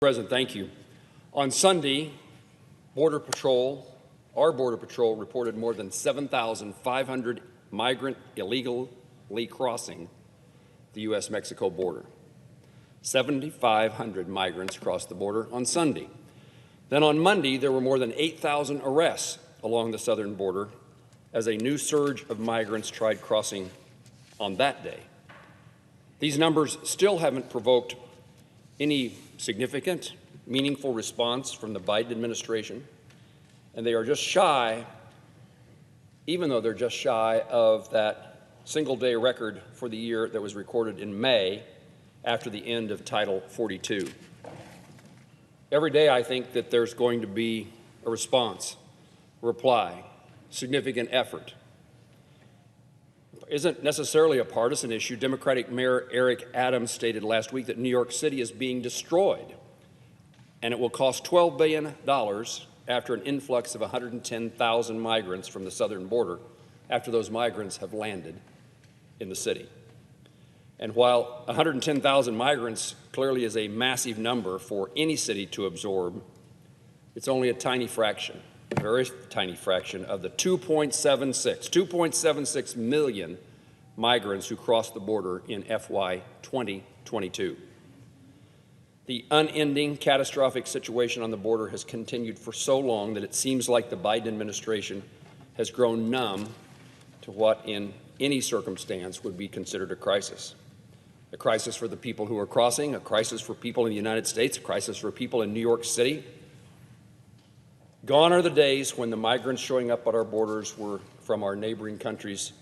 President, thank you. On Sunday, our Border Patrol reported more than 7,500 migrants illegally crossing the U.S.-Mexico border. 7,500 migrants crossed the border on Sunday. Then on Monday, there were more than 8,000 arrests along the southern border as a new surge of migrants tried crossing on that day. These numbers still haven't provoked any significant, meaningful response from the Biden administration, and they are just shy, even though they're just shy of that single-day record for the year that was recorded in May after the end of Title 42. Every day I think that there's going to be a response, a reply, significant effort. It isn't necessarily a partisan issue. Democratic Mayor Eric Adams stated last week that New York City is being destroyed, and it will cost $12 billion after an influx of 110,000 migrants from the southern border after those migrants have landed in the city. And while 110,000 migrants clearly is a massive number for any city to absorb, it's only a tiny fraction, a very tiny fraction of the 2.76 million migrants who crossed the border in FY 2022. The unending catastrophic situation on the border has continued for so long that it seems like the Biden administration has grown numb to what in any circumstance would be considered a crisis. A crisis for the people who are crossing, a crisis for people in the United States, a crisis for people in New York City. Gone are the days when the migrants showing up at our borders were from our neighboring countries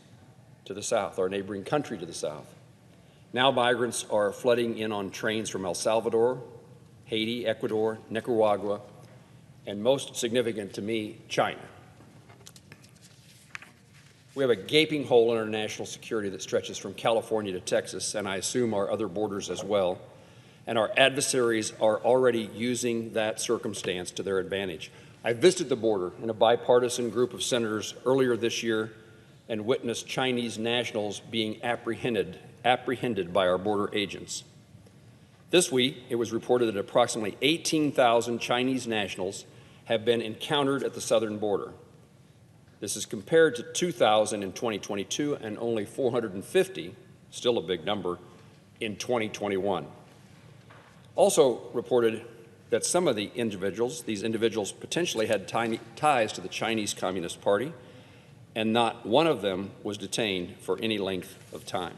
to the south, our neighboring country to the south. Now migrants are flooding in on trains from El Salvador, Haiti, Ecuador, Nicaragua, and most significant to me, China. We have a gaping hole in our national security that stretches from California to Texas, and I assume our other borders as well. And our adversaries are already using that circumstance to their advantage. I visited the border in a bipartisan group of senators earlier this year and witnessed Chinese nationals being apprehended by our border agents. This week, it was reported that approximately 18,000 Chinese nationals have been encountered at the southern border. This is compared to 2,000 in 2022 and only 450, still a big number, in 2021. Also reported that some of these individuals potentially had ties to the Chinese Communist Party, and not one of them was detained for any length of time.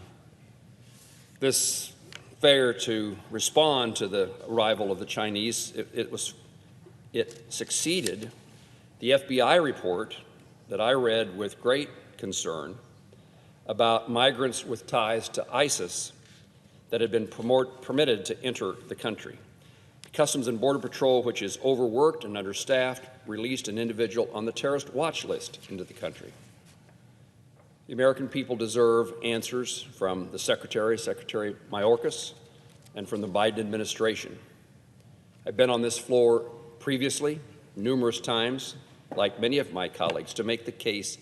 This failure to respond to the arrival of the Chinese, it succeeded the FBI report that I read with great concern about migrants with ties to ISIS that had been permitted to enter the country. Customs and Border Patrol, which is overworked and understaffed, released an individual on the terrorist watch list into the country. The American people deserve answers from the Secretary Mayorkas, and from the Biden administration. I've been on this floor previously, numerous times, like many of my colleagues, to make the case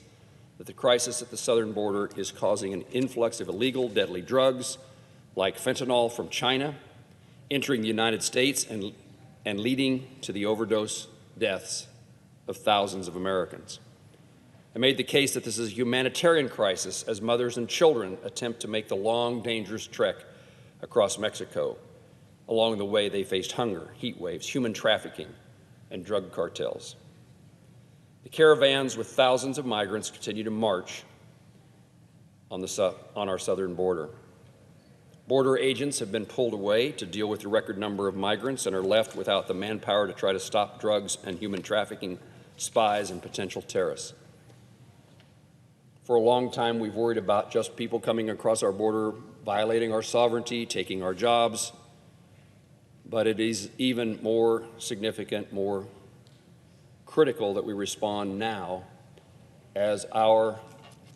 that the crisis at the southern border is causing an influx of illegal, deadly drugs like fentanyl from China, entering the United States and leading to the overdose deaths of thousands of Americans. I made the case that this is a humanitarian crisis as mothers and children attempt to make the long, dangerous trek across Mexico. Along the way, they faced hunger, heat waves, human trafficking, and drug cartels. The caravans with thousands of migrants continue to march on our southern border. Border agents have been pulled away to deal with the record number of migrants and are left without the manpower to try to stop drugs and human trafficking spies and potential terrorists. For a long time, we've worried about just people coming across our border, violating our sovereignty, taking our jobs. But it is even more significant, more critical that we respond now as our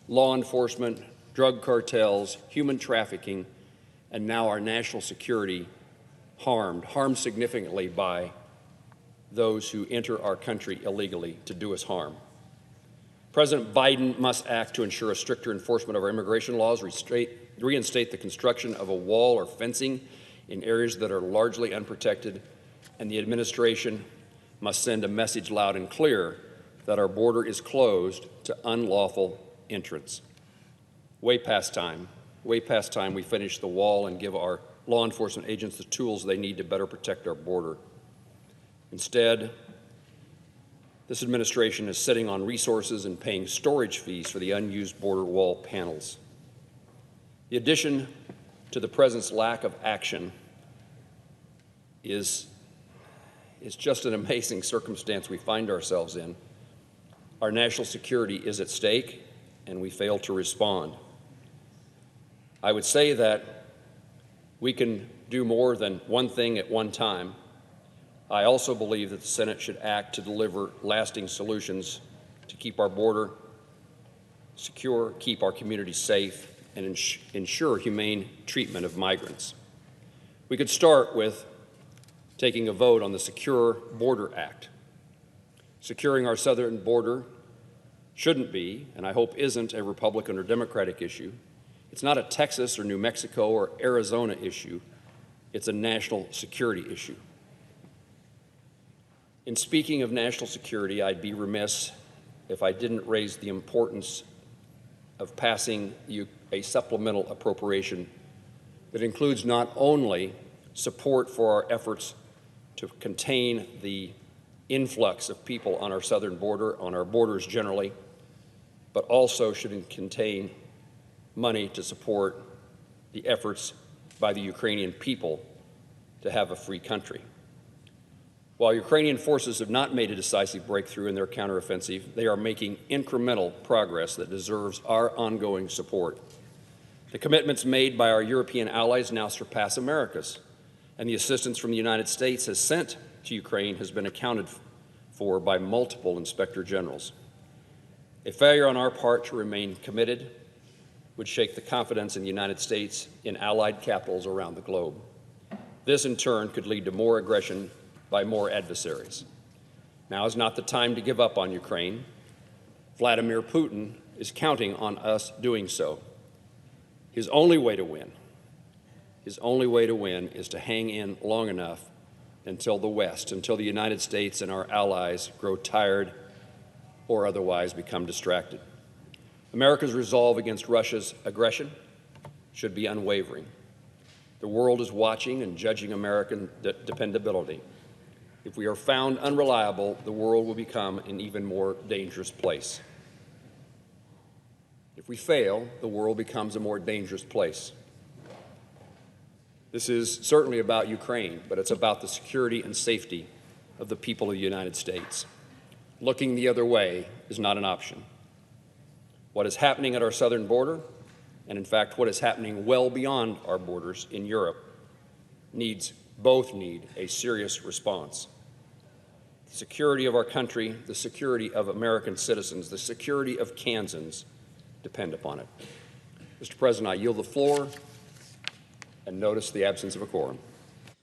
law enforcement, drug cartels, human trafficking, and now our national security harmed significantly by those who enter our country illegally to do us harm. President Biden must act to ensure a stricter enforcement of our immigration laws, reinstate the construction of a wall or fencing in areas that are largely unprotected, and the administration must send a message loud and clear that our border is closed to unlawful entrants. Way past time we finish the wall and give our law enforcement agents the tools they need to better protect our border. Instead, this administration is sitting on resources and paying storage fees for the unused border wall panels. The addition to the President's lack of action is just an amazing circumstance we find ourselves in. Our national security is at stake, and we fail to respond. I would say that we can do more than one thing at one time. I also believe that the Senate should act to deliver lasting solutions to keep our border secure, keep our communities safe, and ensure humane treatment of migrants. We could start with taking a vote on the Secure Border Act. Securing our southern border shouldn't be, and I hope isn't, a Republican or Democratic issue. It's not a Texas or New Mexico or Arizona issue. It's a national security issue. In speaking of national security, I'd be remiss if I didn't raise the importance of passing a supplemental appropriation that includes not only support for our efforts to contain the influx of people on our southern border, on our borders generally, but also should contain money to support the efforts by the Ukrainian people to have a free country. While Ukrainian forces have not made a decisive breakthrough in their counteroffensive, they are making incremental progress that deserves our ongoing support. The commitments made by our European allies now surpass America's, and the assistance from the United States has sent to Ukraine has been accounted for by multiple inspector generals. A failure on our part to remain committed would shake the confidence in the United States in allied capitals around the globe. This, in turn, could lead to more aggression by more adversaries. Now is not the time to give up on Ukraine. Vladimir Putin is counting on us doing so. His only way to win is to hang in long enough until the West, until the United States and our allies grow tired or otherwise become distracted. America's resolve against Russia's aggression should be unwavering. The world is watching and judging American dependability. If we are found unreliable, the world will become an even more dangerous place. If we fail, the world becomes a more dangerous place. This is certainly about Ukraine, but it's about the security and safety of the people of the United States. Looking the other way is not an option. What is happening at our southern border, and in fact what is happening well beyond our borders in Europe, both need a serious response. The security of our country, the security of American citizens, the security of Kansans depend upon it. Mr. President, I yield the floor and notice the absence of a quorum.